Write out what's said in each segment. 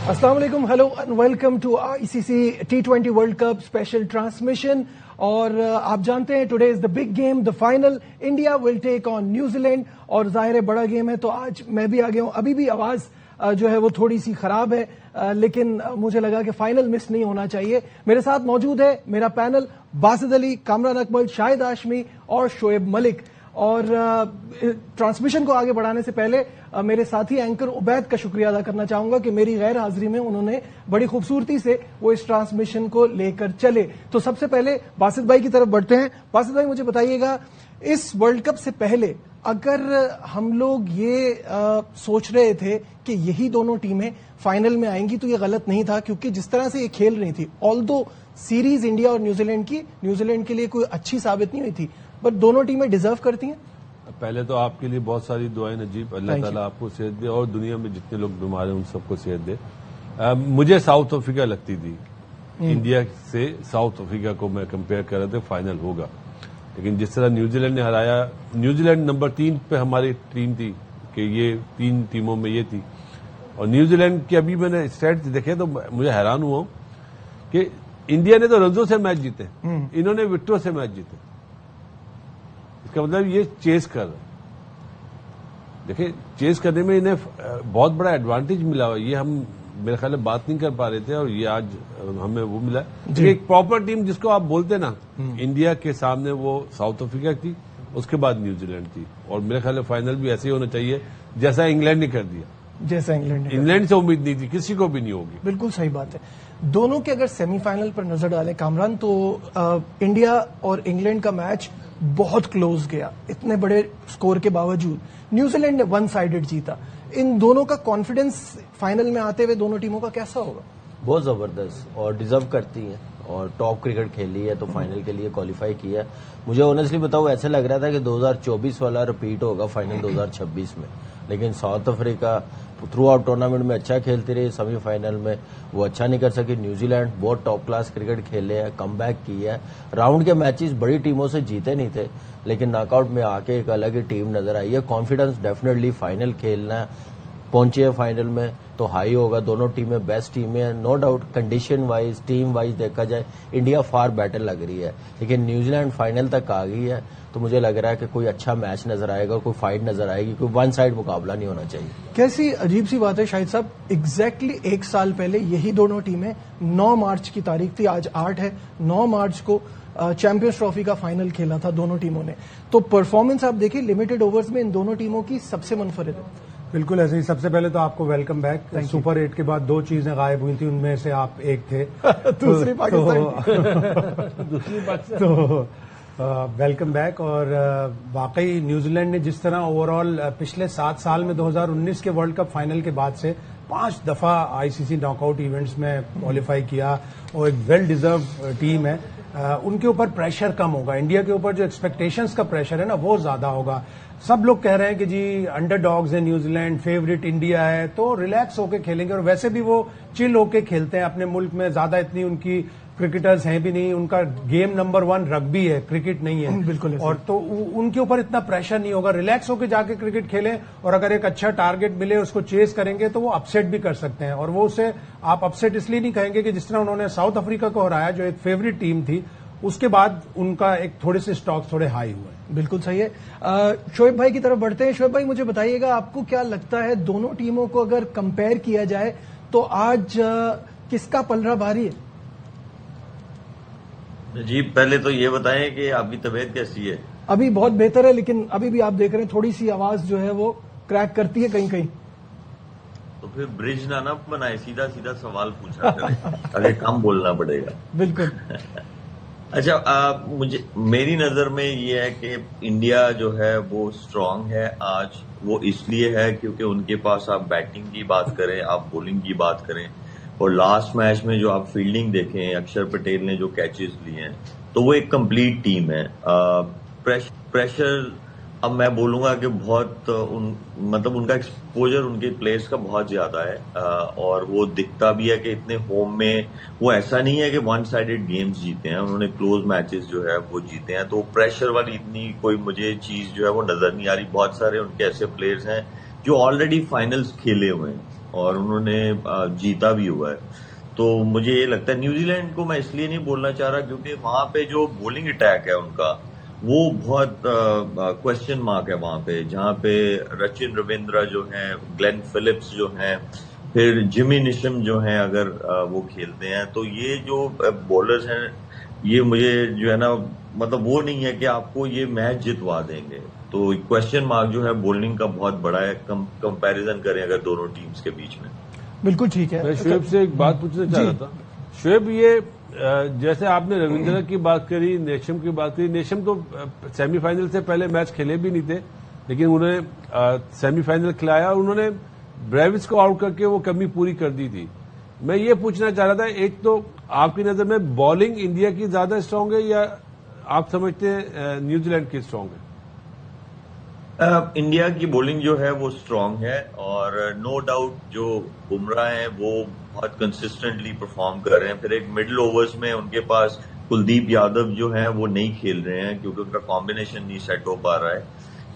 अस्सलाम वालेकुम, hello and welcome to ICC T20 world cup special transmission. और आप जानते हैं today is the big game, the final. India will take on New Zealand और जाहिर है बड़ा गेम है, तो आज मैं भी आ गया हूं। अभी भी आवाज जो है वो थोड़ी सी खराब है, लेकिन मुझे लगा कि फाइनल मिस नहीं होना चाहिए। मेरे साथ मौजूद है मेरा पैनल, बासित अली, कामरान अकमल, शाहिद हाशमी और शोएब मलिक। और ट्रांसमिशन को आगे बढ़ाने से पहले मेरे साथी एंकर उबैद का शुक्रिया अदा करना चाहूंगा कि मेरी गैर हाजिरी में उन्होंने बड़ी खूबसूरती से वो इस ट्रांसमिशन को लेकर चले। तो सबसे पहले बासित भाई की तरफ बढ़ते हैं। बासित भाई, मुझे बताइएगा, इस वर्ल्ड कप से पहले अगर हम लोग ये सोच रहे थे कि यही दोनों टीमें फाइनल में आएंगी तो ये गलत नहीं था, क्योंकि जिस तरह से ये खेल रही थी, ऑल्दो सीरीज इंडिया और न्यूजीलैंड के लिए कोई अच्छी साबित नहीं हुई थी, पर दोनों टीमें डिजर्व करती हैं। पहले तो आपके लिए बहुत सारी दुआएं नजीब, अल्लाह ताला आपको सेहत दे और दुनिया में जितने लोग बीमार हैं उन सबको सेहत दे। मुझे साउथ अफ्रीका लगती थी, इंडिया से साउथ अफ्रीका को मैं कंपेयर कर रहा था फाइनल होगा, लेकिन जिस तरह न्यूजीलैंड ने हराया, न्यूजीलैंड नंबर 3 पे हमारी टीम थी कि ये 3 टीमों में ये थी। और न्यूजीलैंड की अभी मैंने स्टैट्स देखे तो मुझे हैरान हुआ कि इंडिया ने तो रनों से मैच जीते, इन्होंने विकेटों से मैच जीते। इसका मतलब ये चेस कर रहे, देखिए चेस करने में इन्हें बहुत बड़ा एडवांटेज मिला हुआ। ये हम मेरे ख्याल में बात नहीं कर पा रहे थे और ये आज हमें वो मिला। एक प्रॉपर टीम जिसको आप बोलते ना, इंडिया के सामने वो साउथ अफ्रीका थी, उसके बाद न्यूजीलैंड थी, और मेरे ख्याल में फाइनल भी ऐसे ही होना चाहिए जैसा इंग्लैंड ने कर दिया। जैसा इंग्लैंड से उम्मीद नहीं थी, किसी को भी नहीं होगी। बिल्कुल सही बात है। दोनों के अगर सेमीफाइनल पर नजर डालें कामरान, तो इंडिया और इंग्लैंड का मैच बहुत क्लोज गया, इतने बड़े स्कोर के बावजूद न्यूजीलैंड ने वन साइडेड जीता। इन दोनों का कॉन्फिडेंस फाइनल में आते हुए दोनों टीमों का कैसा होगा? बहुत जबरदस्त, और डिजर्व करती है और टॉप क्रिकेट खेली है तो फाइनल के लिए क्वालिफाई किया है। मुझे ऑनेस्टली बताऊं, ऐसे लग रहा था कि 2024 वाला रिपीट होगा फाइनल 2026 में, लेकिन south Africa through out tournament में अच्छा खेलती रही, सेमीफाइनल में वो अच्छा नहीं कर सकी। न्यूजीलैंड बहुत टॉप क्लास क्रिकेट खेले हैं, कमबैक किया है। राउंड के मैचेस बड़ी टीमों से जीते नहीं थे, लेकिन नॉकआउट में आके एक अलग ही टीम नजर आई है। कॉन्फिडेंस डेफिनेटली फाइनल खेलना पहुंचे है फाइनल में तो हाई होगा। दोनों टीमें बेस्ट टीमें हैं, no doubt. Condition wise, team wise देखा जाए इंडिया फार बेटर लग रही है, लेकिन न्यूजीलैंड फाइनल तक आ गई है तो मुझे लग रहा है कि कोई अच्छा मैच नजर आएगा, कोई फाइट नजर आएगी, कोई वन साइड मुकाबला नहीं होना चाहिए। कैसी अजीब सी बात है शाहिद साहब, एग्जैक्टली 1 साल पहले यही दोनों टीमें 9 मार्च की तारीख थी, आज 8 है, 9 मार्च को चैंपियंस ट्रॉफी का फाइनल खेला था दोनों टीमों ने। तो परफॉर्मेंस आप देखिए लिमिटेड ओवर्स में इन दोनों टीमों की सबसे मुनफरिद है। बिल्कुल ऐसे ही। सबसे पहले तो आपको वेलकम बैक। सुपर 8 के बाद 2 चीजें गायब हुई थी, उनमें से आप एक थे। दूसरी पाकिस्तान तो वेलकम बैक। और वाकई न्यूजीलैंड ने जिस तरह ओवरऑल पिछले 7 साल में 2019 के वर्ल्ड कप फाइनल के बाद से 5 दफा आईसीसी नॉकआउट इवेंट्स में क्वालिफाई किया, और एक वेल डिजर्व टीम है। उनके ऊपर प्रेशर कम होगा, इंडिया के ऊपर जो एक्सपेक्टेशंस का प्रेशर है ना वो ज्यादा होगा। सब लोग कह रहे हैं कि जी अंडरडॉग्स है न्यूजीलैंड, फेवरेट इंडिया है, तो रिलैक्स होके खेलेंगे। और वैसे भी वो चिल होके खेलते हैं अपने मुल्क में, ज्यादा इतनी उनकी क्रिकेटर्स हैं भी नहीं, उनका गेम नंबर 1 रग्बी है, क्रिकेट नहीं है। बिल्कुल। और तो उनके ऊपर इतना प्रेशर नहीं होगा, रिलैक्स होके जाके क्रिकेट खेलें, और अगर एक अच्छा टारगेट मिले उसको चेस करेंगे तो वो अपसेट भी कर सकते हैं। और वो उसे आप अपसेट इसलिए नहीं कहेंगे कि जिस तरह उन्होंने साउथ अफ्रीका को हराया, जो एक फेवरेट टीम थी, उसके बाद उनका एक थोड़े से स्टॉक थोड़े हाई हुए। बिल्कुल सही है। शोएब भाई की तरफ बढ़ते हैं। शोएब भाई, मुझे बताइएगा, आपको क्या लगता है दोनों टीमों को अगर कंपेयर किया जाए तो आज किसका पलड़ा भारी है? जी, पहले तो ये बताएं कि आपकी तबीयत कैसी है? अभी बहुत बेहतर है, लेकिन अभी भी आप देख रहे हैं थोड़ी सी आवाज जो है वो क्रैक करती है कहीं कहीं। तो फिर ब्रिज ना बनाए, सीधा सीधा सवाल पूछा करें, आगे कम बोलना पड़ेगा। बिल्कुल। अच्छा, मेरी नजर में ये है कि इंडिया जो है वो स्ट्रांग है आज। वो इसलिए है क्योंकि उनके पास आप बैटिंग की बात करें, आप बॉलिंग की बात करें, और लास्ट मैच में जो आप फील्डिंग देखें, अक्षर पटेल ने जो कैचेस लिए हैं, तो वो एक कंप्लीट टीम है। प्रेशर अब मैं बोलूंगा कि बहुत मतलब उनका एक्सपोजर उनके प्लेयर्स का बहुत ज्यादा है, और वो दिखता भी है कि इतने होम में वो ऐसा नहीं है कि वन साइडेड गेम्स जीते हैं, उन्होंने क्लोज मैचेस जो है वो जीते हैं। तो प्रेशर वाली इतनी कोई मुझे चीज जो है वो नजर नहीं आ रही। बहुत सारे उनके ऐसे प्लेयर्स हैं जो ऑलरेडी फाइनल्स खेले हुए हैं और उन्होंने जीता भी हुआ है। तो मुझे ये लगता है न्यूजीलैंड को मैं इसलिए नहीं बोलना चाह रहा क्योंकि वहां पे जो बॉलिंग अटैक है उनका वो बहुत क्वेश्चन मार्क है वहां पे, जहां पे सचिन रविंद्र जो हैं, ग्लेन फिलिप्स जो हैं, फिर जिमी निशम जो हैं, अगर वो खेलते हैं तो ये जो बॉलर्स हैं ये मुझे जो है ना मतलब वो नहीं है कि आपको ये मैच जितवा देंगे। तो क्वेश्चन मार्क जो है बॉलिंग का बहुत बड़ा है कंपैरिजन करें अगर दोनों टीम्स के बीच में। बिल्कुल ठीक है। मैं शोएब से एक बात पूछना चाह रहा था। शोएब, ये जैसे आपने रविंद्र की बात करी, नेशम की बात करी, नेशम तो सेमीफाइनल से पहले मैच खेले भी नहीं थे, लेकिन उन्होंने सेमीफाइनल खिलाया और उन्होंने ब्रेविस को आउट करके वो कमी पूरी कर दी थी। मैं ये पूछना चाह रहा था, एक तो आपकी नजर में बॉलिंग इंडिया की ज्यादा स्ट्रांग है या आप समझते हैं न्यूजीलैंड की स्ट्रांग है? इंडिया की बॉलिंग जो है वो स्ट्रांग है और नो डाउट जो बुमराह हैं वो बहुत कंसिस्टेंटली परफॉर्म कर रहे हैं। फिर एक मिडिल ओवर्स में उनके पास कुलदीप यादव जो है वो नहीं खेल रहे हैं क्योंकि उनका कॉम्बिनेशन नहीं सेट हो पा रहा है।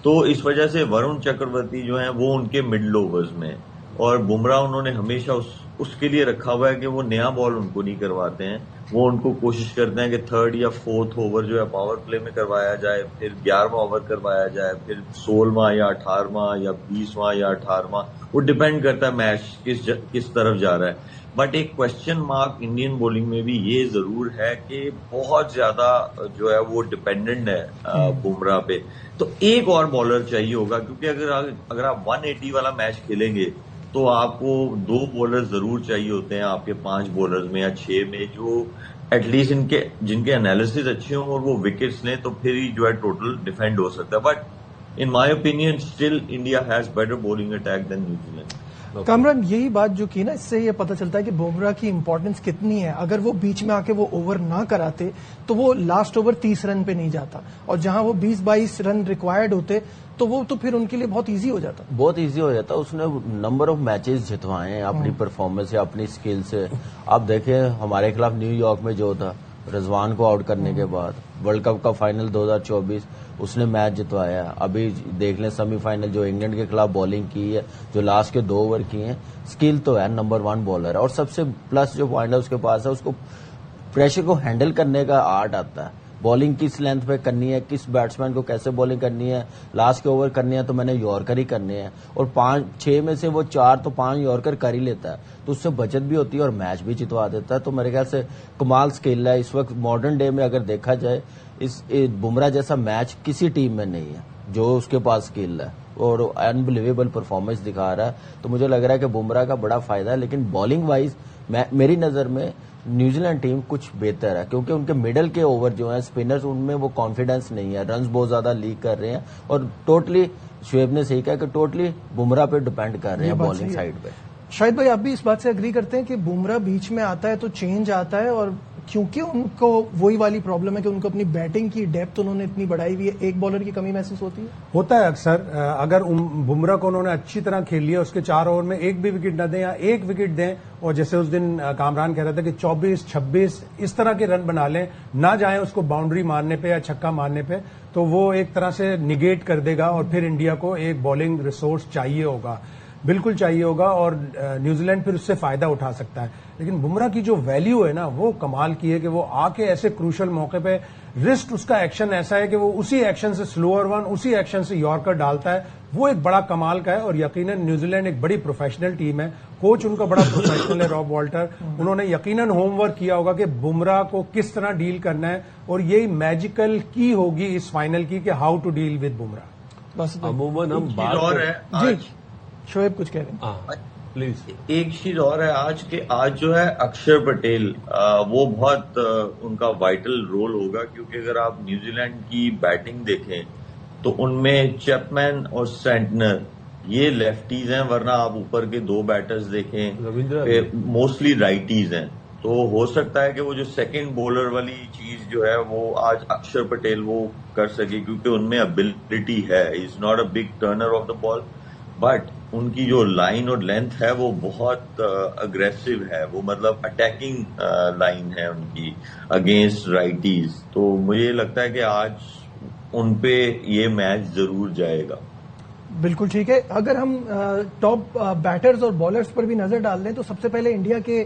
तो इस वजह से वरुण चक्रवर्ती जो है वो उनके मिडिल ओवर्स में, और बुमराह उन्होंने हमेशा उसके लिए रखा हुआ है कि वो नया बॉल उनको नहीं करवाते हैं। वो उनको कोशिश करते हैं कि थर्ड या फोर्थ ओवर जो है पावर प्ले में करवाया जाए, फिर 11वां ओवर करवाया जाए, फिर 16वां या 18वां या 20वां या 18वां, वो डिपेंड करता है मैच किस तरफ जा रहा है। बट एक क्वेश्चन मार्क इंडियन बॉलिंग में भी ये जरूर है कि बहुत ज्यादा जो है वो डिपेंडेंट है बुमराह पे। तो एक और बॉलर चाहिए होगा क्योंकि अगर आप 180 वाला मैच खेलेंगे तो आपको 2 बॉलर जरूर चाहिए होते हैं आपके 5 बॉलर्स में या 6 में, जो एटलीस्ट जिनके एनालिसिस अच्छे हों और वो विकेट्स लें, तो फिर ही जो है टोटल डिफेंड हो सकता है। But in my opinion still India has better bowling attack than New Zealand. Kamran, यही बात जो की ना, इससे ये पता चलता है कि बुमराह की इंपॉर्टेंस कितनी है। अगर वो बीच में आके वो ओवर ना कराते तो वो लास्ट ओवर 30 रन पे नहीं जाता, और जहां वो 20-22 रन रिक्वायर्ड होते तो वो तो फिर उनके लिए बहुत इजी हो जाता। बहुत इजी हो जाता। उसने नंबर ऑफ मैचेस जितवाए हैं अपनी परफॉर्मेंस से, अपनी स्किल से। आप देखें हमारे खिलाफ न्यूयॉर्क में जो था, रिजवान को आउट करने के बाद वर्ल्ड कप का फाइनल 2024 उसने मैच जितवाया। अभी देख लें सेमीफाइनल जो इंग्लैंड के खिलाफ बॉलिंग की है, जो लास्ट के 2 ओवर किए हैं, स्किल तो है, नंबर 1 बॉलर है। और सबसे प्लस जो पॉइंट है उसके पास है, उसको प्रेशर को हैंडल करने का आर्ट आता है। बॉलिंग किस लेंथ पे करनी है, किस बैट्समैन को कैसे बॉलिंग करनी है, लास्ट के ओवर करनी है तो मैंने यॉर्कर ही करने हैं, और 5-6 में से वो 4 तो 5 यॉर्कर कर ही लेता है, तो उससे बचत भी होती है और मैच भी जितवा देता है। तो मेरे ख्याल से कमाल स्किल है। इस वक्त मॉडर्न डे में अगर देखा जाए, इस बुमराह जैसा मैच किसी टीम में नहीं है जो उसके पास स्किल है, और अनबिलीवेबल परफॉर्मेंस दिखा रहा है। तो मुझे लग रहा है कि बुमराह का बड़ा फायदा है। लेकिन बॉलिंग वाइज मेरी नजर में न्यूजीलैंड टीम कुछ बेहतर है, क्योंकि उनके मिडल के ओवर जो हैं स्पिनर्स, उनमें वो कॉन्फिडेंस नहीं है, रन्स बहुत ज्यादा लीक कर रहे हैं, और टोटली शोएब ने सही कहा कि टोटली बुमराह पे डिपेंड कर रहे हैं बॉलिंग साइड पे। शायद भाई आप भी इस बात से एग्री करते हैं कि बुमराह बीच में आता है तो चेंज आता है, और क्योंकि उनको वही वाली प्रॉब्लम है कि उनको अपनी बैटिंग की डेप्थ उन्होंने इतनी बढ़ाई हुई है, एक बॉलर की कमी महसूस होती है। होता है अक्सर। अगर बुमराह को उन्होंने अच्छी तरह खेल लिया, उसके 4 ओवर में एक भी विकेट न दें या एक विकेट दें, और जैसे उस दिन कामरान कह रहा था कि 24-26 इस तरह के रन बना लें, ना जाए उसको बाउंड्री मारने पे या छक्का मारने पे, तो वो एक तरह से निगेट कर देगा और फिर इंडिया को एक बॉलिंग रिसोर्स चाहिए होगा, बिल्कुल चाहिए होगा, और न्यूजीलैंड फिर उससे फायदा उठा सकता है। लेकिन बुमराह की जो वैल्यू है ना, वो कमाल की है कि वो आके ऐसे क्रूशल मौके पे रिस्ट, उसका एक्शन ऐसा है कि वो उसी एक्शन से स्लोअर वन, उसी एक्शन से यॉर्कर डालता है। वो एक बड़ा कमाल का है, और यकीनन न्यूजीलैंड एक बड़ी प्रोफेशनल टीम है। कोच उनका बड़ा प्रोफेशनल है, रॉब वॉल्टर। उन्होंने यकीनन होमवर्क किया होगा कि बुमराह को किस तरह डील करना है, और यही मैजिकल की होगी इस फाइनल की कि how to deal with Bumrah. बस अमूमन हम बात शोएब कुछ कह रहे हैं, प्लीज। एक चीज और है आज जो है अक्षर पटेल, वो बहुत उनका वाइटल रोल होगा, क्योंकि अगर आप न्यूजीलैंड की बैटिंग देखें तो उनमें चैपमैन और सेंटनर ये लेफ्टीज हैं, वरना आप ऊपर के 2 बैटर्स देखें मोस्टली राइटीज हैं। तो हो सकता है कि वो जो सेकंड बॉलर वाली चीज जो है वो आज अक्षर पटेल वो कर सके, क्योंकि उनमें एबिलिटी है। Is not a big Turner of the ball, but उनकी जो लाइन और लेंथ है वो बहुत अग्रेसिव है, वो मतलब अटैकिंग लाइन है उनकी अगेंस्ट राइटीज। तो मुझे लगता है कि आज उन पे ये मैच जरूर जाएगा। बिल्कुल ठीक है। अगर हम टॉप बैटर्स और बॉलर्स पर भी नजर डाल लें तो सबसे पहले इंडिया के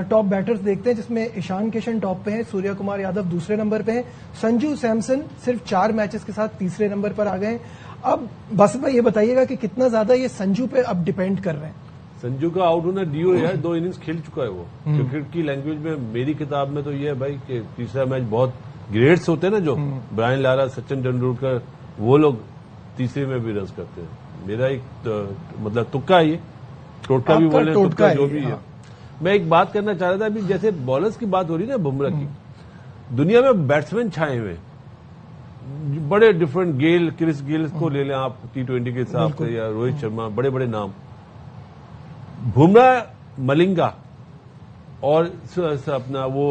टॉप बैटर्स देखते हैं, जिसमें ईशान किशन टॉप पे हैं, सूर्य कुमार यादव दूसरे नंबर पे हैं, संजू सैमसन सिर्फ 4 मैचेस के साथ तीसरे नंबर पर आ गए हैं। अब बस भाई ये बताइएगा कि कितना ज्यादा ये संजू पे अब डिपेंड कर रहे हैं। संजू का आउट होना डीओ है, 2 इनिंग्स खेल चुका है वो। क्रिकेट की लैंग्वेज में, मेरी किताब में तो ये है भाई कि तीसरा मैच बहुत ग्रेट्स होते हैं ना, जो ब्रायन लारा, सचिन तेंदुलकर, वो लोग तीसरे में भी रन करते हैं। मेरा एक मतलब तुक्का है, ये टोटका भी बोले, तुक्का जो भी है। मैं एक बात करना चाह रहा था, अभी जैसे बॉलर्स की बात हो रही है ना, बुमराह की, दुनिया में बैट्समैन छाए हुए बड़े डिफरेंट, गेल, क्रिस गेल को ले लें आप T20 के हिसाब से, या रोहित शर्मा, बड़े बड़े नाम। बुमराह, मलिंगा और अपना वो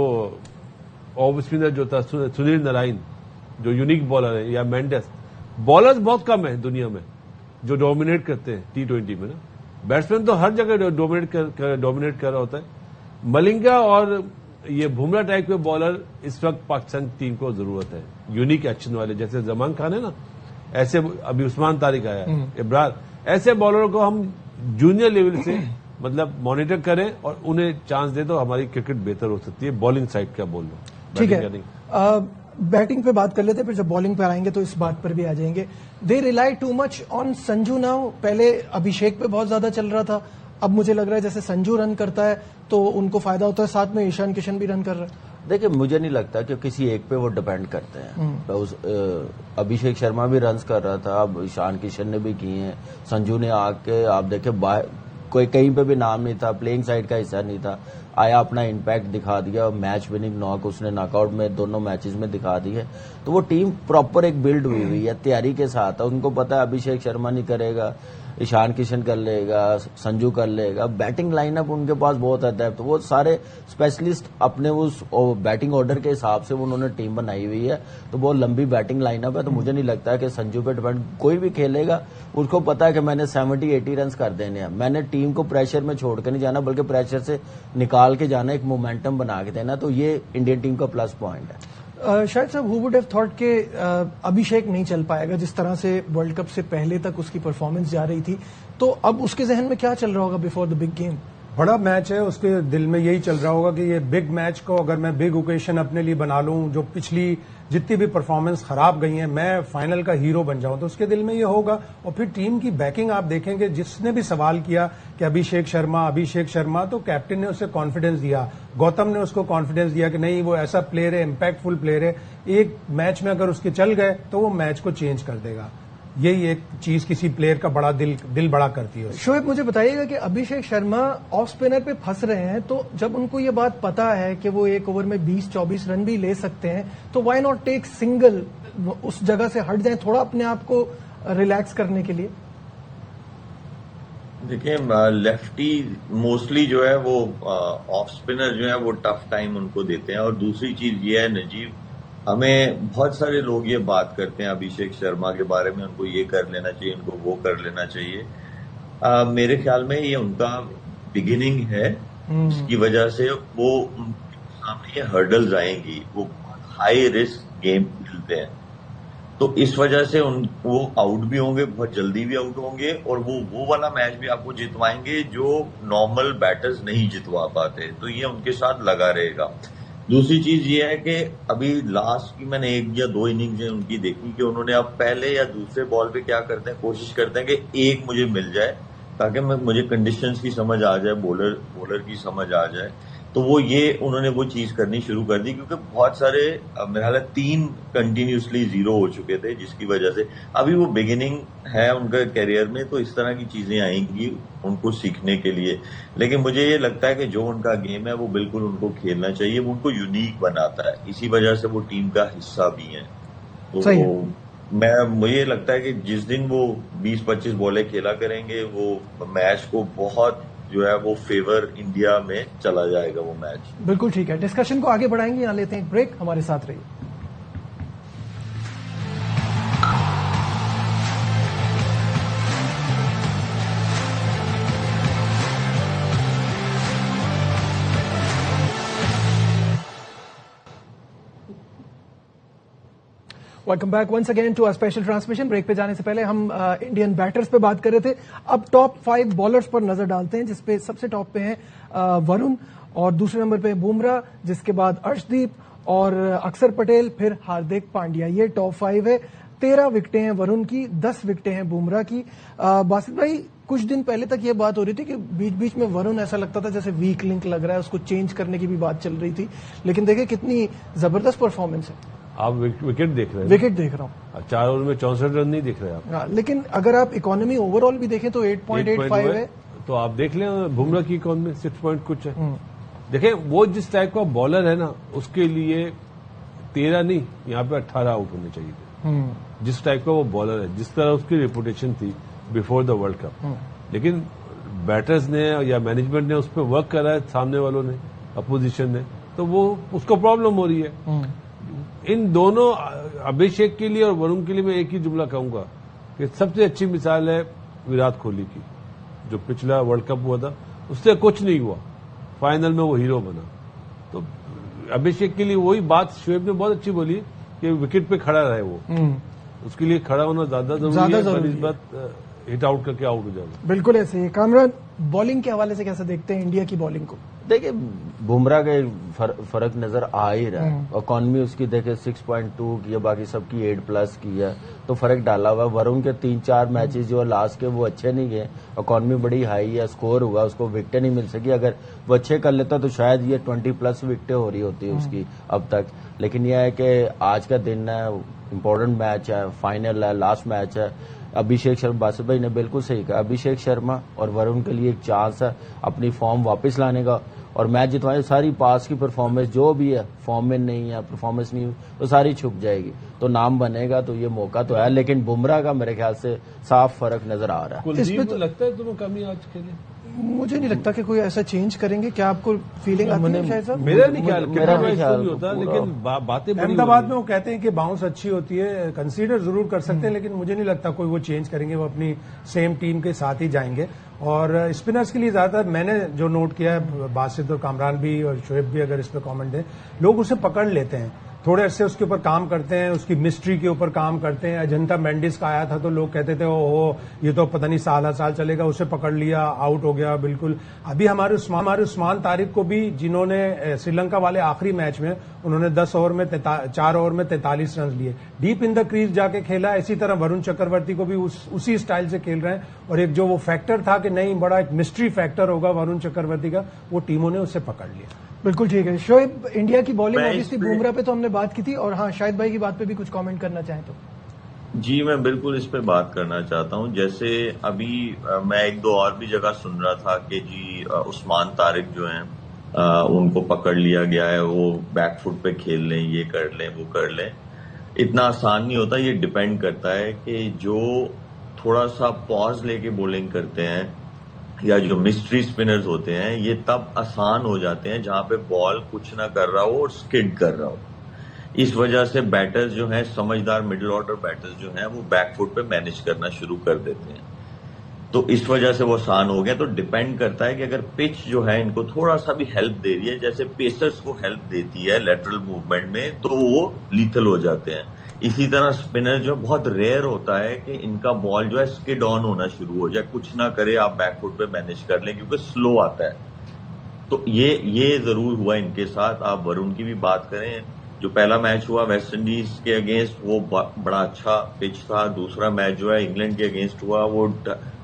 ऑफ स्पिनर जो था सुनील नारायण, जो यूनिक बॉलर है, या मेंडेस, बॉलर्स बहुत कम है दुनिया में जो डोमिनेट करते हैं T20 में ना। बैट्समैन तो हर जगह डोमिनेट कर रहा होता है। मलिंगा और ये बुमराह टाइप के बॉलर इस वक्त पाकिस्तान टीम को जरूरत है, यूनिक एक्शन वाले, जैसे जमान खान है ना, ऐसे अभी उस्मान तारिक आया, इब्रार, ऐसे बॉलरों को हम जूनियर लेवल से मतलब मॉनिटर करें और उन्हें चांस दे तो हमारी क्रिकेट बेहतर हो सकती है। बॉलिंग साइड क्या बोल लो, ठीक है। बैटिंग पे बात कर लेते हैं, फिर जब बॉलिंग पे आएंगे तो इस बात पर भी आ जाएंगे। They rely too much on Sanju now. पहले अभिषेक पे बहुत ज्यादा चल रहा था, अब मुझे लग रहा है जैसे संजू रन करता है तो उनको फायदा होता है, साथ में ईशान किशन भी रन कर रहा है। देखिए, मुझे नहीं लगता कि किसी एक पे वो डिपेंड करते हैं। तो उस अभिषेक शर्मा भी रन्स कर रहा था, अब ईशान किशन ने भी किए हैं, संजू ने आके आप देखे कोई कहीं पे भी नाम नहीं था, प्लेइंग साइड का हिस्सा नहीं था, आया अपना इम्पैक्ट दिखा दिया, मैच विनिंग नॉक उसने नॉकआउट में दोनों मैचेस में दिखा दी है। तो वो टीम प्रॉपर एक बिल्ड हुई हुई है, तैयारी के साथ है। उनको पता है अभिषेक शर्मा नहीं करेगा, ईशान किशन कर लेगा, संजू कर लेगा, बैटिंग लाइनअप उनके पास बहुत है। तो वो सारे स्पेशलिस्ट अपने उस बैटिंग ऑर्डर के हिसाब से उन्होंने टीम बनाई हुई है, तो बहुत लंबी बैटिंग लाइनअप है। तो मुझे नहीं लगता है कि संजू पे डिपेंड, कोई भी खेलेगा उसको पता है कि मैंने 70-80 रन कर देने हैं, मैंने टीम को प्रेशर में छोड़ कर नहीं जाना, बल्कि प्रेशर से निकाल के जाना, एक मोमेंटम बना के देना। तो ये इंडियन टीम का प्लस पॉइंट है। शायद साहब, हु वुड हैव थॉट के अभिषेक नहीं चल पाएगा, जिस तरह से वर्ल्ड कप से पहले तक उसकी परफॉर्मेंस जा रही थी, तो अब उसके जहन में क्या चल रहा होगा बिफोर द बिग गेम? बड़ा मैच है, उसके दिल में यही चल रहा होगा कि ये बिग मैच को अगर मैं बिग ओकेशन अपने लिए बना लूं, जो पिछली जितनी भी परफॉर्मेंस खराब गई है, मैं फाइनल का हीरो बन जाऊं, तो उसके दिल में ये होगा। और फिर टीम की बैकिंग आप देखेंगे, जिसने भी सवाल किया कि अभिषेक शर्मा, तो कैप्टन ने उसे कॉन्फिडेंस दिया, गौतम ने उसको कॉन्फिडेंस दिया कि नहीं, वो ऐसा प्लेयर है, इम्पैक्टफुल प्लेयर है, एक मैच में अगर उसके चल गए तो वो मैच को चेंज कर देगा। यही एक चीज किसी प्लेयर का बड़ा दिल बड़ा करती है। शोएब, मुझे बताइएगा कि अभिषेक शर्मा ऑफ स्पिनर पे फंस रहे हैं, तो जब उनको ये बात पता है कि वो एक ओवर में 20-24 रन भी ले सकते हैं, तो व्हाई नॉट टेक सिंगल, उस जगह से हट जाएं थोड़ा अपने आप को रिलैक्स करने के लिए? देखिए, लेफ्टी मोस्टली जो है वो ऑफ स्पिनर जो है वो टफ टाइम उनको देते हैं। और दूसरी चीज ये है नजीब, हमें बहुत सारे लोग ये बात करते हैं अभिषेक शर्मा के बारे में, उनको ये कर लेना चाहिए, उनको वो कर लेना चाहिए। मेरे ख्याल में ये उनका बिगिनिंग है, इसकी वजह से वो सामने ये हर्डल्स आएंगी, वो हाई रिस्क गेम खेलते हैं, तो इस वजह से वो आउट भी होंगे, बहुत जल्दी भी आउट होंगे, और वो वाला मैच भी आपको जितवाएंगे जो नॉर्मल बैटर्स नहीं जितवा पाते। तो ये उनके साथ लगा रहेगा। दूसरी चीज ये है कि अभी लास्ट की मैंने 1 या 2 इनिंग्स उनकी देखी कि उन्होंने अब पहले या दूसरे बॉल पे क्या करते हैं, कोशिश करते हैं कि एक मुझे मिल जाए ताकि मुझे कंडीशंस की समझ आ जाए, बॉलर की समझ आ जाए। तो उन्होंने वो चीज करनी शुरू कर दी, क्योंकि बहुत सारे मेरे ख्याल 3 कंटिन्यूसली 0 हो चुके थे, जिसकी वजह से अभी वो बिगिनिंग है उनका करियर में, तो इस तरह की चीजें आएंगी उनको सीखने के लिए। लेकिन मुझे ये लगता है कि जो उनका गेम है वो बिल्कुल उनको खेलना चाहिए, वो उनको यूनिक बनाता है, इसी वजह से वो टीम का हिस्सा भी है। तो मुझे लगता है कि जिस दिन वो 20-25 बॉलें खेला करेंगे, वो मैच को बहुत जो है वो फेवर इंडिया में चला जाएगा वो मैच। बिल्कुल ठीक है, डिस्कशन को आगे बढ़ाएंगे, यहाँ लेते हैं ब्रेक, हमारे साथ रहिए। Welcome back once again to a special transmission. Break पे जाने से पहले हम इंडियन बैटर्स पे बात कर रहे थे। अब टॉप 5 बॉलर्स पर नजर डालते हैं, जिसपे सबसे टॉप पे हैं वरुण और दूसरे नंबर पे बुमराह, जिसके बाद अर्शदीप और अक्षर पटेल, फिर हार्दिक पांड्या। ये टॉप 5 है। 13 विकेटें हैं वरुण की, 10 विकेटें हैं बुमराह की। बासित भाई, कुछ दिन पहले तक ये बात हो रही थी कि बीच बीच में वरुण ऐसा लगता था जैसे वीक लिंक लग रहा है, उसको चेंज करने की भी बात चल रही थी, लेकिन देखिए कितनी जबरदस्त परफॉर्मेंस है। आप विकेट देख रहे हैं? विकेट देख रहा हूँ। 4 ओवर में 64 रन नहीं दिख रहे आप। हाँ, लेकिन अगर आप इकोनॉमी ओवरऑल भी देखें तो 8.85 है। तो आप देख लें बुमराह की इकोनॉमी 6 पॉइंट कुछ है। देखिए वो जिस टाइप का बॉलर है ना, उसके लिए 13 नहीं, यहाँ पे 18 आउट होने चाहिए थे। जिस टाइप का वो बॉलर है, जिस तरह उसकी रेपुटेशन थी बिफोर द वर्ल्ड कप, लेकिन बैटर्स ने या मैनेजमेंट ने उस पर वर्क करा है, सामने वालों ने, अपोजिशन ने, तो वो उसको प्रॉब्लम हो रही है। इन दोनों, अभिषेक के लिए और वरुण के लिए मैं एक ही जुमला कहूंगा कि सबसे अच्छी मिसाल है विराट कोहली की। जो पिछला वर्ल्ड कप हुआ था उससे कुछ नहीं हुआ, फाइनल में वो हीरो बना। तो अभिषेक के लिए वही बात शोएब ने बहुत अच्छी बोली कि विकेट पे खड़ा रहे वो, उसके लिए खड़ा होना ज्यादा जरूरी है। पर इस बात हिट आउट करके आउट हो जाएगा। बिल्कुल ऐसे ही। कामरान, बॉलिंग के हवाले से कैसे देखते हैं इंडिया की बॉलिंग को? देखिए बुमराह का फर्क नजर आ ही रहा है। इकॉनमी उसकी देखे 6.2 की है, बाकी सबकी 8+ की है, तो फर्क डाला हुआ। वरुण के 3-4 मैचेस जो लास्ट के वो अच्छे नहीं गए, इकॉनमी बड़ी हाई है, स्कोर हुआ, उसको विकेटें नहीं मिल सकी। अगर वो अच्छे कर लेता तो शायद ये 20+ विकेटें हो रही होती है उसकी अब तक। लेकिन यह है कि आज का दिन है, इंपॉर्टेंट मैच है, फाइनल है, लास्ट मैच है। अभिषेक शर्मा, बासित भाई ने बिल्कुल सही कहा, अभिषेक शर्मा और वरुण के लिए एक चांस है अपनी फॉर्म वापस लाने का और मैच जितवाने। सारी पास की परफॉर्मेंस जो भी है, फॉर्म में नहीं है, परफॉर्मेंस नहीं हुई, तो सारी छुप जाएगी, तो नाम बनेगा। तो ये मौका तो है, लेकिन बुमराह का मेरे ख्याल से साफ फर्क नजर आ रहा है। कुलदीप को लगता है तुम्हें कमी आज के लिए? मुझे नहीं लगता कि कोई ऐसा चेंज करेंगे। क्या आपको फीलिंग आती है शायद साहब? मेरा नहीं ख्याल होता, लेकिन बातें अहमदाबाद में वो कहते हैं कि बाउंस अच्छी होती है, कंसीडर जरूर कर सकते हैं, लेकिन मुझे नहीं लगता कोई वो चेंज करेंगे। वो अपनी सेम टीम के साथ ही जाएंगे। और स्पिनर्स के लिए ज्यादातर मैंने जो नोट किया है, बासित और कामरान भी और शोएब भी अगर इस पर कॉमेंट दें, लोग उसे पकड़ लेते हैं, थोड़े अरसे उसके ऊपर काम करते हैं, उसकी मिस्ट्री के ऊपर काम करते हैं। अजंता मेंडिस का आया था तो लोग कहते थे ओहो ये तो पता नहीं साल चलेगा, उसे पकड़ लिया, आउट हो गया बिल्कुल। अभी हमारे उस्मान तारिक को भी, जिन्होंने श्रीलंका वाले आखिरी मैच में उन्होंने 4 ओवर में 43 रन लिए, डीप इन द क्रीज जाके खेला। इसी तरह वरुण चक्रवर्ती को भी उसी स्टाइल से खेल रहे हैं। और एक जो वो फैक्टर था कि नहीं, बड़ा एक मिस्ट्री फैक्टर होगा वरुण चक्रवर्ती का, वो टीमों ने उससे पकड़ लिया। बिल्कुल ठीक है। शोएब, इंडिया की बॉलिंग ऑब्वियसली बुमराह पे तो हमने बात की थी, और हाँ, शाहिद भाई की बात पे भी कुछ कमेंट करना चाहें तो? जी, मैं बिल्कुल इस पे बात करना चाहता हूं। जैसे अभी मैं 1-2 और भी जगह सुन रहा था कि जी उस्मान तारिक जो हैं उनको पकड़ लिया गया है, वो बैकफुट पे खेल लें, ये कर लें, वो कर लें। इतना आसान नहीं होता। ये डिपेंड करता है कि जो थोड़ा सा पॉज लेके बॉलिंग करते हैं या जो मिस्ट्री स्पिनर्स होते हैं, ये तब आसान हो जाते हैं जहां पे बॉल कुछ ना कर रहा हो और स्किड कर रहा हो। इस वजह से बैटर्स जो हैं, समझदार मिडिल ऑर्डर बैटर्स जो हैं, वो बैकफुट पे मैनेज करना शुरू कर देते हैं। तो इस वजह से वो आसान हो गया। तो डिपेंड करता है कि अगर पिच जो है इनको थोड़ा सा भी हेल्प दे रही है, जैसे पेसर्स को हेल्प देती है लेटरल मूवमेंट में, तो वो लीथल हो जाते हैं। इसी तरह स्पिनर जो बहुत रेयर होता है कि इनका बॉल जो है स्किड ऑन होना शुरू हो जाए, कुछ ना करे, आप बैकफुट पे मैनेज कर लें, क्योंकि स्लो आता है। तो ये जरूर हुआ इनके साथ। आप वरुण की भी बात करें, जो पहला मैच हुआ वेस्ट इंडीज के अगेंस्ट, वो बड़ा अच्छा पिच था। दूसरा मैच जो है इंग्लैंड के अगेंस्ट हुआ, वो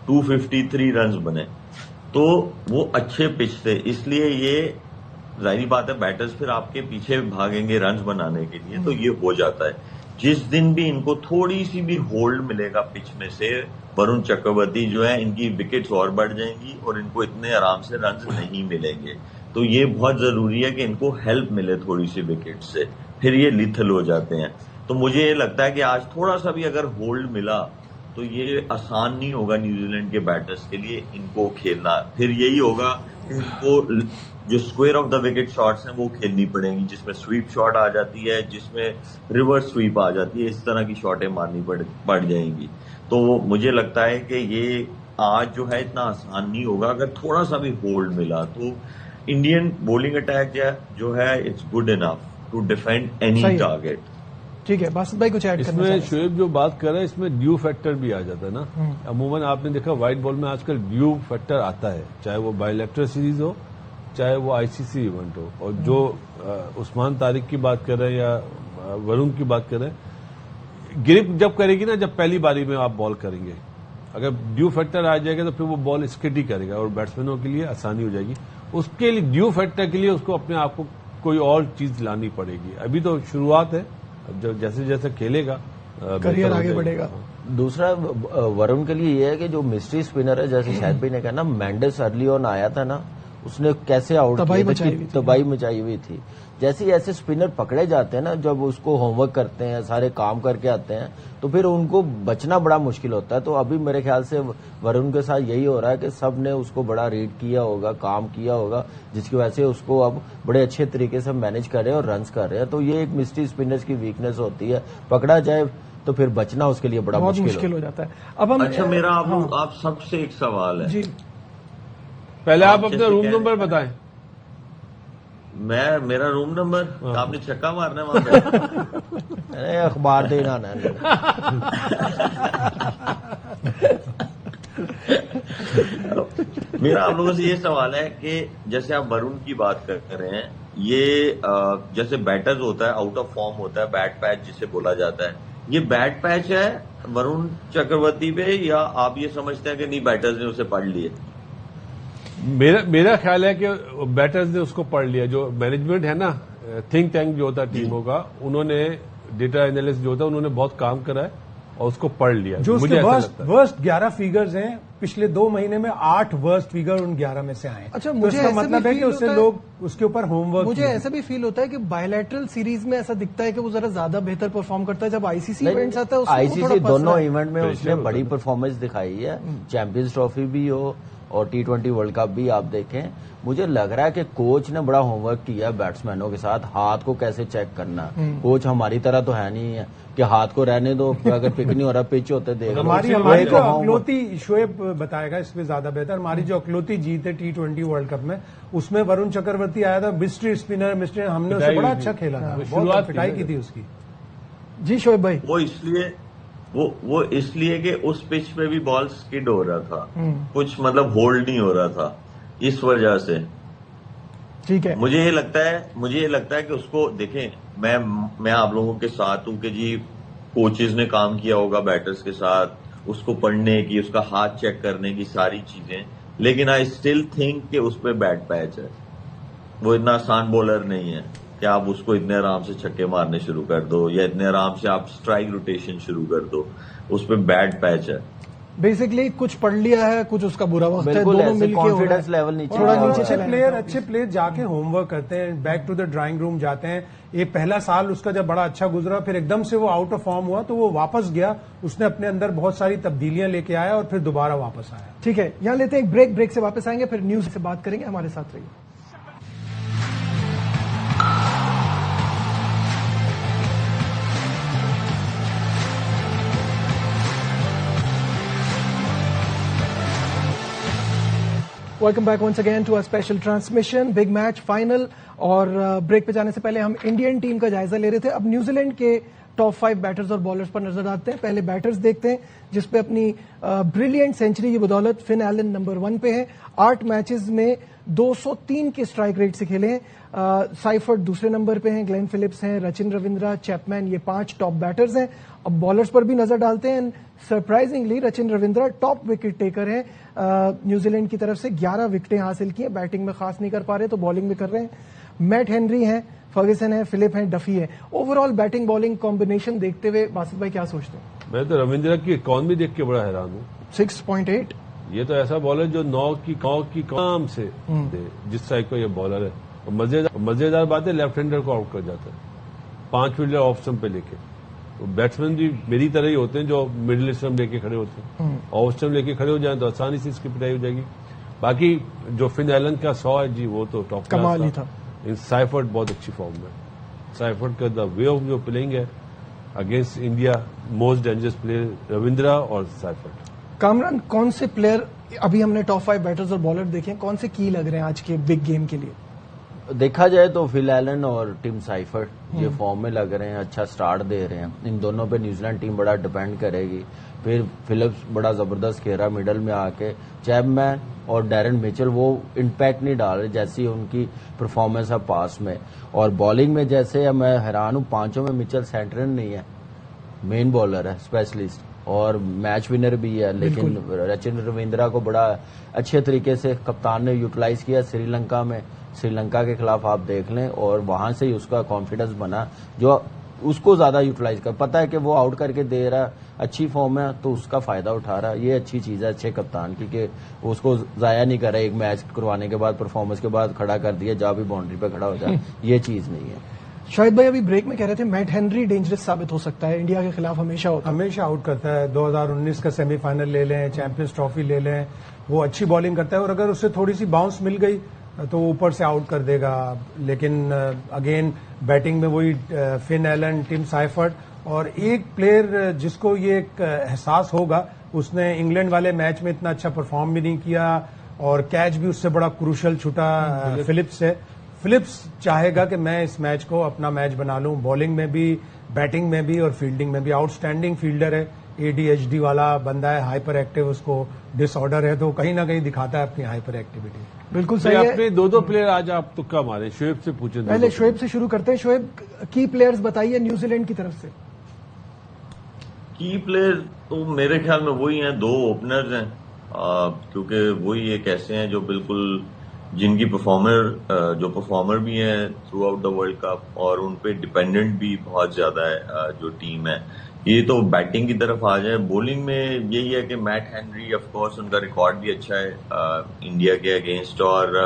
253 रन्स बने, तो वो अच्छे पिच थे। इसलिए ये जाहिर बात है, बैटर्स फिर आपके पीछे भागेंगे रन्स बनाने के लिए, तो ये हो जाता है। जिस दिन भी इनको थोड़ी सी भी होल्ड मिलेगा पिच में से, वरुण चक्रवर्ती जो है, इनकी विकेट्स और बढ़ जाएंगी और इनको इतने आराम से रन्स नहीं मिलेंगे। तो ये बहुत जरूरी है कि इनको हेल्प मिले थोड़ी सी विकेट से, फिर ये लिथल हो जाते हैं। तो मुझे ये लगता है कि आज थोड़ा सा भी अगर होल्ड मिला तो ये आसान नहीं होगा न्यूजीलैंड के बैटर्स के लिए इनको खेलना। फिर यही होगा, इनको जो square of the wicket shots हैं वो खेलनी पड़ेंगी, जिसमें स्वीप शॉट आ जाती है, जिसमें रिवर्स स्वीप आ जाती है। इस तरह की शॉटें मारनी पड़ जाएंगी। तो मुझे लगता है कि ये आज जो है इतना आसान नहीं होगा। अगर थोड़ा सा भी होल्ड मिला तो इंडियन बॉलिंग अटैक जो है it's good enough to defend any target. ठीक है, बासित भाई कुछ ऐड करना इसमें शोएब जो बात कर रहा है इसमें ड्यू फैक्टर भी आ जाता है ना। अमूमन आपने देखा व्हाइट बॉल में आजकल ड्यू फैक्टर आता है, चाहे वो बायलैटरल सीरीज हो चाहे वो आईसीसी इवेंट हो। और जो उस्मान तारिक की बात कर रहे हैं या वरुण की बात कर रहे हैं, ग्रिप जब करेगी ना, जब पहली बारी में आप बॉल करेंगे, अगर ड्यू फैक्टर आ जाएगा तो फिर वो बॉल स्किड ही करेगा और बैट्समैनों के लिए आसानी हो जाएगी। उसके लिए ड्यू फैक्टर के लिए उसको अपने आप को कोई और चीज लानी पड़ेगी। अभी तो शुरुआत है, जब जैसे जैसे खेलेगा करियर आगे बढ़ेगा। दूसरा वरुण के लिए ये है कि जो मिस्ट्री स्पिनर है, जैसे शाहिद भाई ने कहा ना, मेंडिस अर्ली ऑन आया था ना, उसने कैसे आउट किया, तबाही मचाई हुई थी। जैसे ऐसे स्पिनर पकड़े जाते हैं ना, जब उसको होमवर्क करते हैं, सारे काम करके आते हैं, तो फिर उनको बचना बड़ा मुश्किल होता है। तो अभी मेरे ख्याल से वरुण के साथ यही हो रहा है कि सब ने उसको बड़ा रीड किया होगा, काम किया होगा, जिसकी वजह से उसको अब बड़े अच्छे तरीके से मैनेज कर रहे हैं और रन्स कर रहे हैं। तो ये एक मिस्ट्री स्पिनर्स की वीकनेस होती है, पकड़ा जाए तो फिर बचना उसके लिए बड़ा मुश्किल हो जाता है। अब हम अच्छा, मेरा आप सबसे एक सवाल है जी। पहले आप अपना रूम नंबर बताएं। मेरा रूम नंबर आपने छक्का मारना है वहां पे। अरे अखबार देना ना। मेरा आप लोगों से ये सवाल है कि जैसे आप वरुण की बात कर रहे हैं, ये जैसे बैटर्स होता है, आउट ऑफ फॉर्म होता है, बैट पैच जिसे बोला जाता है, ये बैट पैच है वरुण चक्रवर्ती पे, या आप ये समझते हैं कि नहीं बैटर्स ने उसे पढ़ लिए? मेरा ख्याल है कि बैटर्स ने उसको पढ़ लिया। जो मैनेजमेंट है ना, थिंक टैंक जो होता है टीमों का, उन्होंने डेटा एनालिस्ट जो होता है उन्होंने बहुत काम करा है और उसको पढ़ लिया। जो उसके वर्स्ट 11 फिगर्स हैं, पिछले 2 महीने में 8 वर्स्ट फिगर उन 11 में से आए। अच्छा, तो मुझे इसका मतलब है कि उससे लोग उसके ऊपर होमवर्क। मुझे ऐसा भी फील होता है कि बायलैटरल सीरीज में ऐसा दिखता है कि वो जरा ज्यादा बेहतर परफॉर्म करता है। जब आईसीसी इवेंट्स आता है, आईसीसी दोनों इवेंट में उसने बड़ी परफॉर्मेंस दिखाई है। चैंपियंस ट्रॉफी भी हो और T20 वर्ल्ड कप भी आप देखें, मुझे लग रहा है कि कोच ने बड़ा होमवर्क किया बैट्समैनों के साथ, हाथ को कैसे चेक करना। कोच हमारी तरह तो है नहीं है कि हाथ को रहने दो, अगर पिक नहीं हो रहा पिच होते देख। हमारी जो अकलौती, शोएब बताएगा इसमें ज्यादा बेहतर, हमारी जो अकलौती जीत है T20 वर्ल्ड कप में, उसमें वरुण चक्रवर्ती आया था, मिस्ट्री स्पिनर, हमने उसे बड़ा अच्छा खेला था, बहुत पिटाई की थी उसकी। जी शोएब भाई, वो इसलिए कि उस पिच पे भी बॉल स्किड हो रहा था, कुछ मतलब होल्ड नहीं हो रहा था, इस वजह से। ठीक है, मुझे ये लगता है कि उसको देखें, मैं आप लोगों के साथ हूं कि जी कोचेज ने काम किया होगा बैटर्स के साथ, उसको पढ़ने की, उसका हाथ चेक करने की सारी चीजें, लेकिन आई स्टिल थिंक कि उस पर बैट पैच है। वो इतना आसान बॉलर नहीं है कि आप उसको इतने आराम से छक्के मारने शुरू कर दो, या इतने आराम से आप स्ट्राइक रोटेशन शुरू कर दो, उस पर बैट पैच है। बेसिकली कुछ पढ़ लिया है, कुछ उसका बुरा वक्त है, दोनों मिलकर कॉन्फिडेंस लेवल नीचे। थोड़ा नीचे अच्छे प्लेयर जाके होमवर्क करते हैं, back to the drawing room जाते हैं। ये पहला साल उसका जब बड़ा अच्छा गुजरा, फिर एकदम से वो आउट ऑफ फॉर्म हुआ तो वो वापस गया, उसने अपने अंदर बहुत सारी तब्दीलियां लेके आया और फिर दोबारा वापस आया। ठीक है, यहां लेते हैं एक ब्रेक से वापस आएंगे, फिर न्यूज से बात करेंगे। हमारे साथ रहिए। Welcome back once again to a special transmission, big match final. और ब्रेक पे जाने से पहले हम इंडियन टीम का जायजा ले रहे थे। अब न्यूजीलैंड के टॉप 5 बैटर्स और बॉलर्स पर नजर डालते हैं। पहले बैटर्स देखते हैं, जिसपे अपनी ब्रिलियंट सेंचुरी की बदौलत फिन एलन नंबर 1 पे है। 8 मैचेस में 203 के स्ट्राइक रेट से खेले हैं। साइफर्ट दूसरे नंबर पे हैं, ग्लेन फिलिप्स हैं, रचिन रविंद्रा, चैपमैन, ये 5 टॉप बैटर्स हैं। अब बॉलर्स पर भी नजर डालते हैं। Surprisingly Rachin Ravindra top wicket taker हैं। न्यूजीलैंड की तरफ से 11 विकेटें हासिल की हैं। बैटिंग में खास नहीं कर पा रहे तो बॉलिंग में कर रहे हैं। मैट हेनरी हैं, फर्गसन है, फिलिप है, डफी है। ओवरऑल बैटिंग बॉलिंग कॉम्बिनेशन देखते हुए बासित भाई क्या सोचते हैं? मैं तो रविंद्रा की इकॉनमी देख के बड़ा हैरान हूँ। 6.8, ये तो ऐसा बॉलर जो 9 की काम से दे, जिस टाइप का ये बॉलर है। मजेदार बात है, लेफ्ट हैंडर को आउट कर जाता है 5 फील्डर ऑफ स्टंप पे लेके। तो बैट्समैन भी मेरी तरह ही होते हैं जो मिडिल स्टंप लेके खड़े होते हैं, ऑफ स्टंप लेके खड़े हो जाए तो आसानी से इसकी पिटाई हो जाएगी। बाकी जो फिन एलन का 100 है जी, वो तो टॉप कमाल ही था। इन साइफर्ट बहुत अच्छी फॉर्म में, साइफर्ट का द वे ऑफ जो प्लेइंग है against India, most dangerous player Ravindra और साइफर्ट। कामरान, कौन से प्लेयर, अभी हमने टॉप 5 बैटर्स और बॉलर देखे, कौन से की लग रहे हैं आज के बिग गेम के लिए? देखा जाए तो फिल एलन और टिम साइफर्ट ये फॉर्म में लग रहे हैं, अच्छा स्टार्ट दे रहे हैं। इन दोनों पे न्यूजीलैंड टीम बड़ा डिपेंड करेगी। फिर फिलिप्स बड़ा जबरदस्त खेला मिडल में आके। चैपमैन और डैरन मिचेल वो इम्पैक्ट नहीं डाल रहे जैसी उनकी परफॉर्मेंस है पास में। और बॉलिंग में जैसे मैं हैरान हूं, पांचों में मिचेल सेंटरन नहीं है, मेन बॉलर है, स्पेशलिस्ट और मैच विनर भी है। लेकिन रचिन रविंद्रा को बड़ा अच्छे तरीके से कप्तान ने यूटिलाइज किया श्रीलंका में। श्रीलंका के खिलाफ आप देख लें और वहां से ही उसका कॉन्फिडेंस बना, जो उसको ज्यादा यूटिलाइज कर, पता है कि वो आउट करके दे रहा, अच्छी फॉर्म है तो उसका फायदा उठा रहा। ये अच्छी चीज है अच्छे कप्तान की कि उसको जाया नहीं कर रहा, एक मैच करवाने के बाद परफॉर्मेंस के बाद खड़ा कर दिया, जहाँ भी बाउंड्री पे खड़ा हो जाए, ये चीज नहीं है। शाहिद भाई अभी ब्रेक में कह रहे थे मैट हेनरी डेंजरस साबित हो सकता है, इंडिया के खिलाफ हमेशा आउट करता है। 2019 का सेमीफाइनल ले लें, चैंपियंस ट्रॉफी ले लें, वो अच्छी बॉलिंग करता है और अगर उससे थोड़ी सी बाउंस मिल गई तो ऊपर से आउट कर देगा। लेकिन अगेन बैटिंग में वही फिन एलन, टिम साइफर्ट और एक प्लेयर जिसको ये एक एहसास होगा, उसने इंग्लैंड वाले मैच में इतना अच्छा परफॉर्म भी नहीं किया और कैच भी उससे बड़ा क्रूशल छूटा फिलिप्स से। फिलिप्स चाहेगा कि मैं इस मैच को अपना मैच बना लूं, बॉलिंग में भी, बैटिंग में भी और फील्डिंग में भी। आउटस्टैंडिंग फील्डर है, ADHD वाला बंदा है, हाइपर एक्टिव, उसको डिसऑर्डर है तो कहीं ना कहीं दिखाता है अपनी हाइपर एक्टिविटी। बिल्कुल सही है। अपने दो प्लेयर आज आप तुक्का मारे, शोएब से पूछे। पहले शोएब से शुरू करते हैं। शोएब, की प्लेयर्स बताइए न्यूजीलैंड की तरफ से। की प्लेयर तो मेरे ख्याल में वही हैं, दो ओपनर्स हैं, क्योंकि वही एक ऐसे हैं जो बिल्कुल जिनकी परफॉर्मर भी हैं through out the world cup और उन पे डिपेंडेंट भी बहुत ज्यादा है जो टीम है। ये तो बैटिंग की तरफ आ जाए। बॉलिंग में यही है कि मैट हेनरी ऑफ कोर्स उनका रिकॉर्ड भी अच्छा है इंडिया के अगेंस्ट, और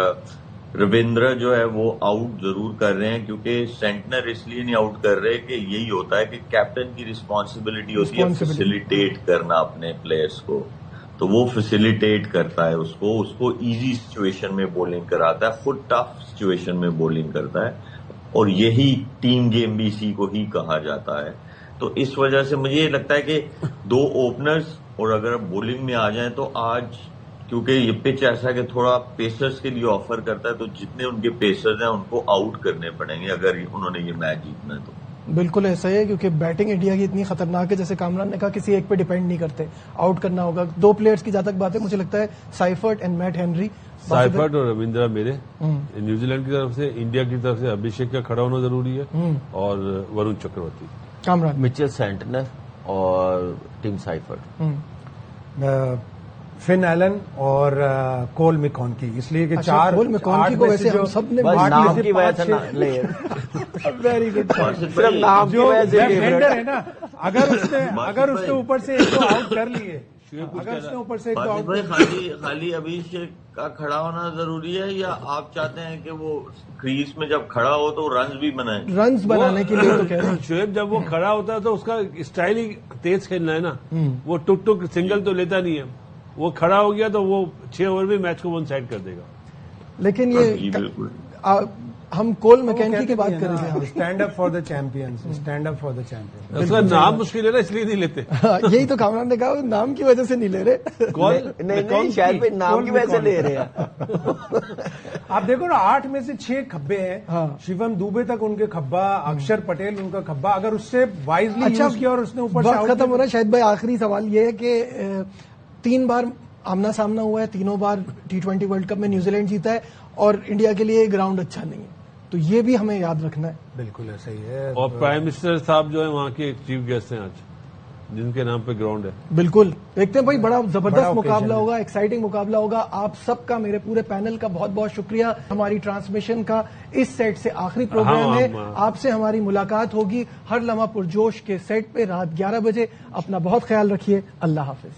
रविंद्र जो है वो आउट जरूर कर रहे हैं, क्योंकि सेंटनर इसलिए नहीं आउट कर रहे कि यही होता है कि कैप्टन की रिस्पॉन्सिबिलिटी होती है फैसिलिटेट करना अपने प्लेयर्स को, तो वो फैसिलिटेट करता है उसको इजी सिचुएशन में बॉलिंग कराता है, खुद टफ सिचुएशन में बॉलिंग करता है, और यही टीम गेम भी इसी को ही कहा जाता है। तो इस वजह से मुझे ये लगता है कि दो ओपनर्स और अगर बॉलिंग में आ जाएं तो आज, क्योंकि ये पिच ऐसा है कि थोड़ा पेसर्स के लिए ऑफर करता है, तो जितने उनके पेसर्स हैं उनको आउट करने पड़ेंगे अगर उन्होंने ये मैच जीतना है तो। बिल्कुल ऐसा ही है, क्योंकि बैटिंग इंडिया की इतनी खतरनाक है, जैसे कामरान ने कहा, किसी एक पे डिपेंड नहीं करते, आउट करना होगा। दो प्लेयर्स की जहां तक बात है, मुझे लगता है Seifert and Matt Henry. Seifert और रविंद्रा मेरे न्यूजीलैंड की तरफ से। इंडिया की तरफ से अभिषेक का खड़ा होना जरूरी है और वरुण चक्रवर्ती। कामरान, मिचेल सेंटनर और टिम साइफर्ट, फिन एलन और कोल मिकॉन्की, इसलिए कि अच्छा, चार कोल मिकॉन्की को वैसे हम सब ने नाम की वजह से वेरी गुड। सिर्फ नाम की वजह से वेंडर है ना, अगर उसने ऊपर से एक को आउट कर लिए, अगर उसने ऊपर से एक को आउट, खाली अभिषेक का खड़ा होना जरूरी है या आप चाहते हैं कि वो क्रीज में जब खड़ा हो तो रन्स भी बनाए? रन्स बनाने के लिए तो कह रहे हैं। शोएब जब वो खड़ा होता है तो उसका स्टाइल ही तेज खेलना है ना, वो टुक टुक सिंगल तो लेता नहीं है, वो खड़ा हो गया तो वो 6 ओवर में मैच को वन साइड कर देगा। लेकिन ये हम कोल मैकेनिकी की बात कर रहे थे। Stand up for the champions, stand up for the champions. उसका नाम मुश्किल है ना, इसलिए नहीं लेते। यही तो कामरान ने कहा, नाम की वजह से नहीं ले रहे। नहीं, शायद नाम की वजह से ले रहे हैं। आप देखो ना, 8 में से 6 खब्बे हैं। हाँ। शिवम दुबे तक उनके खब्बा, अक्षर पटेल उनका खब्बा, अगर उससे वाइजली यूज किया और उसने ऊपर से खत्म हो रहा है। शायद भाई आखिरी सवाल ये है कि 3 बार आमना सामना हुआ है, तीनों बार T20 वर्ल्ड कप में न्यूजीलैंड जीता है और इंडिया के लिए ग्राउंड अच्छा नहीं है, तो ये भी हमें याद रखना है। बिल्कुल ऐसा ही है। और प्राइम मिनिस्टर साहब जो है वहाँ के चीफ गेस्ट हैं आज, जिनके नाम पे ग्राउंड है। बिल्कुल देखते हैं भाई, बड़ा जबरदस्त मुकाबला होगा, एक्साइटिंग मुकाबला होगा। आप सबका, मेरे पूरे पैनल का बहुत बहुत शुक्रिया। हमारी ट्रांसमिशन का इस सेट से आखिरी प्रोग्राम है, आपसे हमारी मुलाकात होगी हर लम्हा पुरजोश के सेट पे रात 11 बजे। अपना बहुत ख्याल रखिए, अल्लाह हाफिज।